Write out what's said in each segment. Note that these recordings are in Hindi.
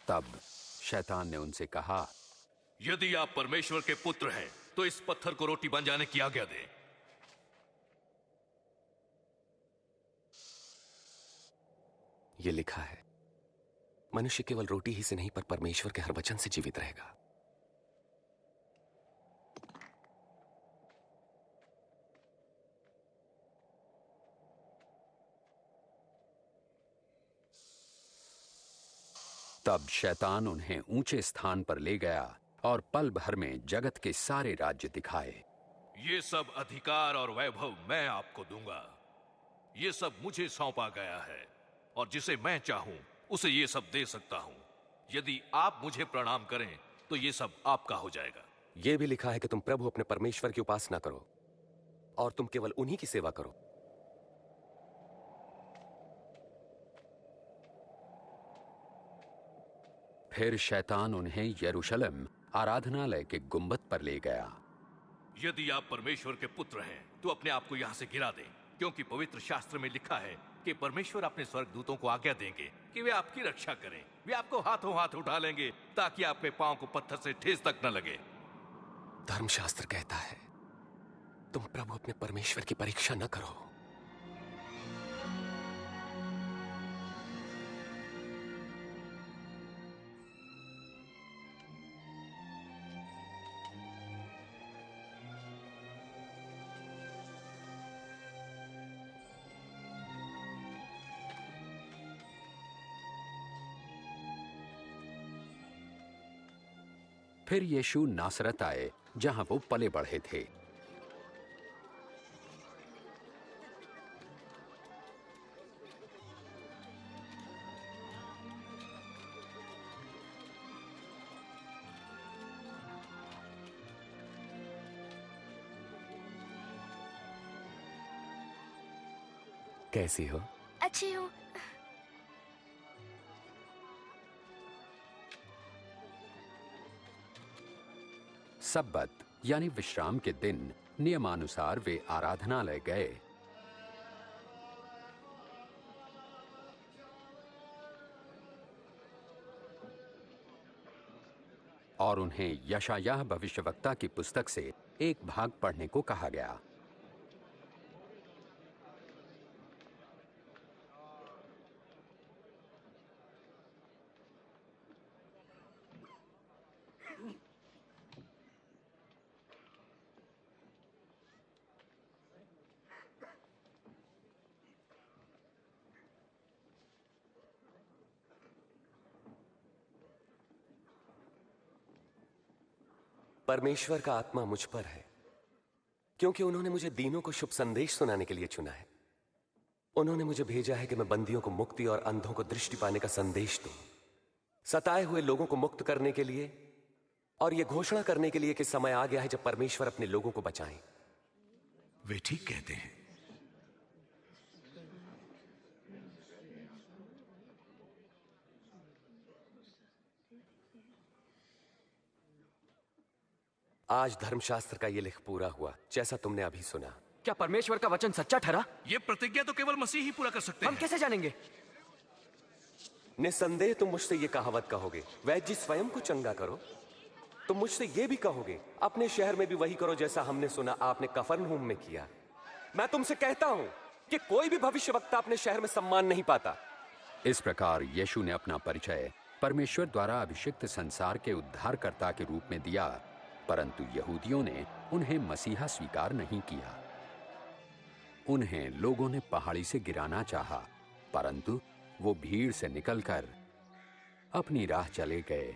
तब शैतान ने उनसे कहा, यदि आप परमेश्वर के पुत्र हैं तो इस पत्थर को रोटी बन जाने की आज्ञा दें। ये लिखा है, मनुष्य केवल रोटी ही से नहीं पर परमेश्वर के हर वचन से जीवित रहेगा। तब शैतान उन्हें ऊंचे स्थान पर ले गया और पल भर में जगत के सारे राज्य दिखाए। ये सब अधिकार और वैभव मैं आपको दूंगा। ये सब मुझे सौंपा गया है और जिसे मैं चाहूं उसे ये सब दे सकता हूं। यदि आप मुझे प्रणाम करें तो ये सब आपका हो जाएगा। यह भी लिखा है कि तुम प्रभु अपने परमेश्वर की उपासना करो और तुम केवल उन्हीं की सेवा करो। फिर शैतान उन्हें यरूशलेम आराधनालय के गुंबद पर ले गया। यदि आप परमेश्वर के पुत्र हैं तो अपने आप को यहां से गिरा दें, क्योंकि पवित्र शास्त्र में लिखा है कि परमेश्वर अपने स्वर्गदूतों को आज्ञा देंगे कि वे आपकी रक्षा करें। वे आपको हाथों हाथ उठा लेंगे ताकि आपके पांव को पत्थर से ठेस तक न लगे। धर्मशास्त्र कहता है, तुम प्रभु अपने परमेश्वर की परीक्षा न करो। फिर यीशु नासरत आए जहां वो पले बढ़े थे। कैसी हो? अच्छी हूँ। सब्बत यानी विश्राम के दिन नियमानुसार वे आराधनालय गए। और उन्हें यशायाह भविष्यवक्ता की पुस्तक से एक भाग पढ़ने को कहा गया। परमेश्वर का आत्मा मुझ पर है, क्योंकि उन्होंने मुझे दीनों को शुभ संदेश सुनाने के लिए चुना है। उन्होंने मुझे भेजा है कि मैं बंदियों को मुक्ति और अंधों को दृष्टि पाने का संदेश दूं, सताए हुए लोगों को मुक्त करने के लिए और यह घोषणा करने के लिए कि समय आ गया है जब परमेश्वर अपने लोगों को बचाएं। वे ठीक कहते हैं। आज धर्मशास्त्र का यह लेख पूरा हुआ जैसा तुमने अभी सुना। क्या परमेश्वर का वचन सच्चा ठहरा? ये प्रतिज्ञा तो केवल मसीह ही पूरा कर सकते हैं। हम कैसे जानेंगे? निसंदेह तुम मुझसे यह कहावत कहोगे, वैद्य जी स्वयं को चंगा करो। तुम मुझसे यह भी कहोगे, अपने शहर में भी वही करो जैसा हमने सुना आपने कफरनहूम में किया। मैं तुमसे कहता हूं कि कोई भी भविष्यवक्ता अपने शहर में सम्मान नहीं पाता। इस प्रकार यीशु ने अपना परिचय परमेश्वर द्वारा अभिषिक्त संसार के उद्धारकर्ता के रूप में दिया, परंतु यहूदियों ने उन्हें मसीहा स्वीकार नहीं किया। उन्हें लोगों ने पहाड़ी से गिराना चाहा, परंतु वो भीड़ से निकलकर अपनी राह चले गए।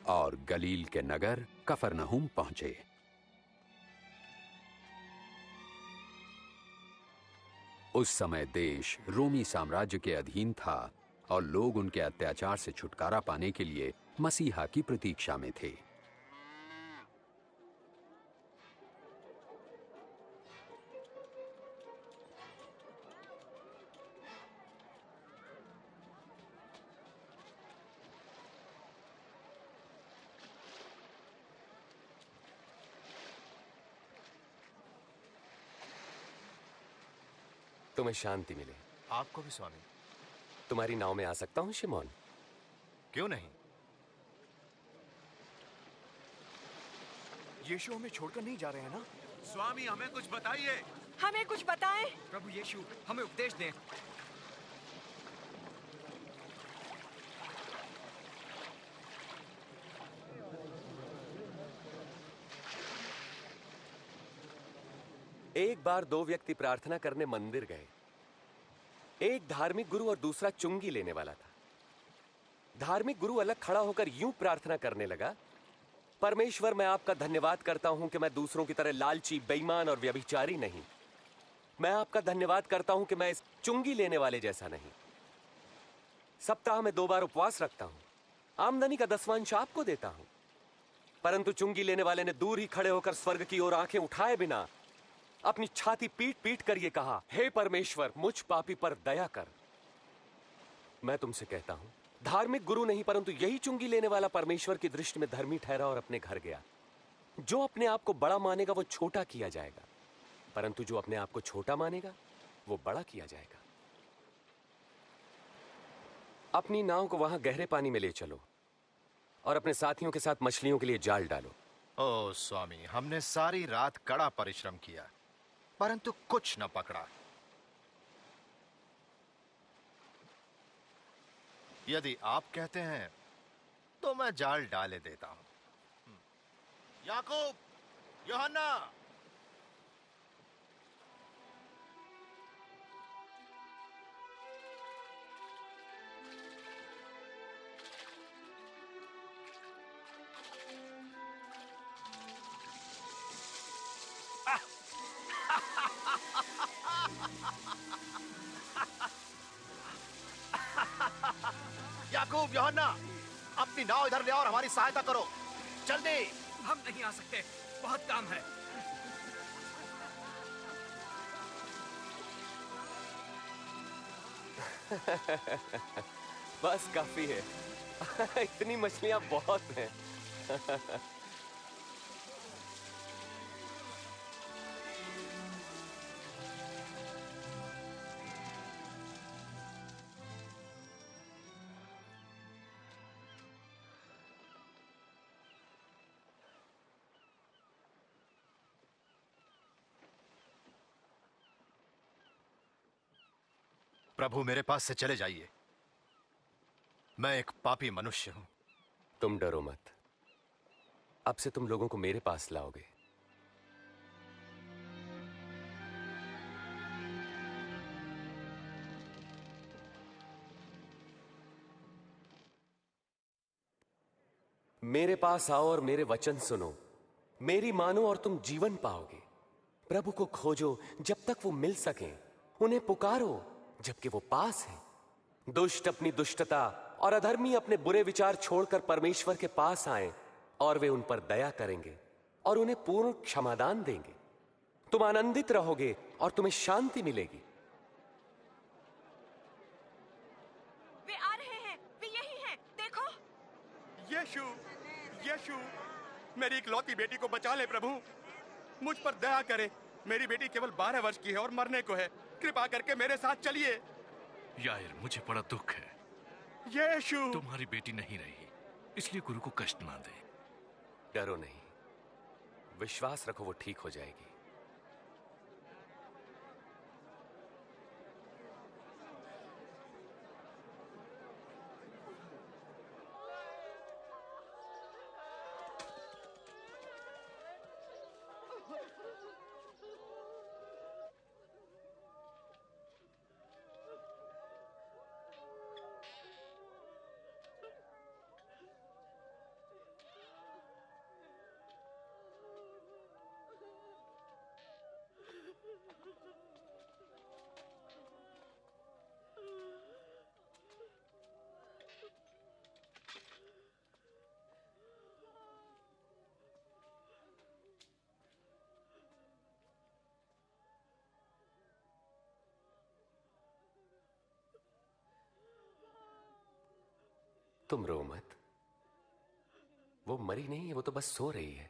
और गलील के नगर कफरनहूम पहुंचे। उस समय देश रोमी साम्राज्य के अधीन था और लोग उनके अत्याचार से छुटकारा पाने के लिए मसीहा की प्रतीक्षा में थे। तुम्हें शांति मिले। आपको भी स्वामी। तुम्हारी नाव में आ सकता हूं शिमोन? क्यों नहीं? यीशु हमें छोड़कर नहीं जा रहे हैं ना? स्वामी हमें कुछ बताइए। हमें कुछ बताएं। प्रभु यीशु हमें उपदेश दें। एक बार दो व्यक्ति प्रार्थना करने मंदिर गए। एक धार्मिक गुरु और दूसरा चुंगी लेने वाला था। धार्मिक गुरु अलग खड़ा होकर यूं प्रार्थना करने लगा, परमेश्वर मैं आपका धन्यवाद करता हूं कि मैं दूसरों की तरह लालची, बेईमान और व्यभिचारी नहीं। मैं आपका धन्यवाद करता हूं कि मैं इस चुंगी लेने वाले जैसा नहीं। सप्ताह में 2 बार उपवास रखता हूं, आमदनी का 10वांश आपको देता हूं। परंतु चुंगी लेने वाले ने दूर ही खड़े होकर स्वर्ग की ओर आंखें उठाए बिना अपनी छाती पीट पीट कर यह कहा, हे परमेश्वर मुझ पापी पर दया कर। मैं तुमसे कहता हूं, धार्मिक गुरु नहीं परंतु यही चुंगी लेने वाला परमेश्वर की दृष्टि में धर्मी ठहरा और अपने घर गया। जो अपने आप को बड़ा मानेगा वो छोटा किया जाएगा, परंतु जो अपने आप को छोटा मानेगा वो बड़ा किया जाएगा। अपनी नाव को वहां गहरे पानी में ले चलो और अपने साथियों के साथ मछलियों के लिए जाल डालो। ओ स्वामी, हमने सारी रात कड़ा परिश्रम किया परंतु कुछ न पकड़ा। यदि आप कहते हैं तो मैं जाल डाले देता हूं। याकूब, यूहन्ना, याकूब, यूहन्ना, अपनी नाव इधर ले आओ और हमारी सहायता करो, जल्दी। हम नहीं आ सकते, बहुत काम है। बस काफी है। इतनी मछलियां बहुत हैं। प्रभु, मेरे पास से चले जाइए। मैं एक पापी मनुष्य हूं। तुम डरो मत, अब से तुम लोगों को मेरे पास लाओगे। मेरे पास आओ और मेरे वचन सुनो, मेरी मानो और तुम जीवन पाओगे। प्रभु को खोजो जब तक वो मिल सके, उन्हें पुकारो जबकि वो पास है। दुष्ट अपनी दुष्टता और अधर्मी अपने बुरे विचार छोड़कर परमेश्वर के पास आए और वे उन पर दया करेंगे और उन्हें पूर्ण क्षमादान देंगे। तुम आनंदित रहोगे और तुम्हें शांति मिलेगी। वे आ रहे हैं, वे यही हैं, देखो। यीशु, यीशु, मेरी इकलौती बेटी को बचा ले प्रभु, मुझ पर दया करें। मेरी बेटी केवल 12 वर्ष की है और मरने को है। कृपा करके मेरे साथ चलिए। यार, मुझे बड़ा दुख है। यीशु, तुम्हारी बेटी नहीं रही, इसलिए गुरु को कष्ट ना दे। डरो नहीं, विश्वास रखो, वो ठीक हो जाएगी। तुम रो मत, वो मरी नहीं है, वो तो बस सो रही है।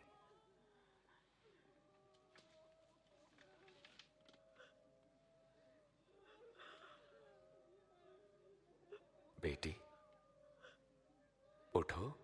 उठो।